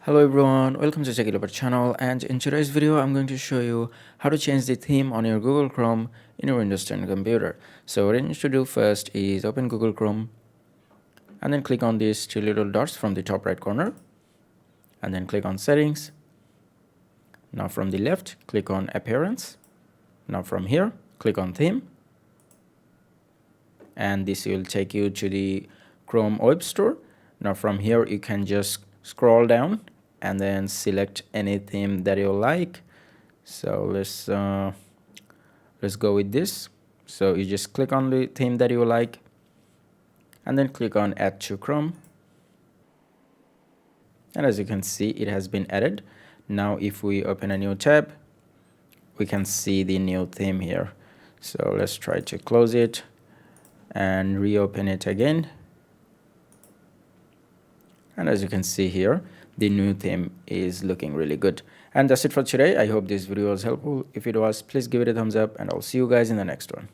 Hello everyone, welcome to Techie Lover channel, and in today's video I'm going to show you how to change the theme on your Google Chrome in your Windows 10 computer. So what you need to do first is open Google Chrome and then click on these two little dots from the top right corner and then click on settings. Now from the left click on appearance. Now from here click on theme, and this will take you to the Chrome Web Store. Now from here you can just scroll down and then select any theme that you like. So let's go with this. So you just click on the theme that you like and then click on add to Chrome, and as you can see it has been added. Now if we open a new tab we can see the new theme here. So let's try to close it and reopen it again, and as you can see here the new theme is looking really good. And that's it for today. I hope this video was helpful. If it was, please give it a thumbs up, and I'll see you guys in the next one.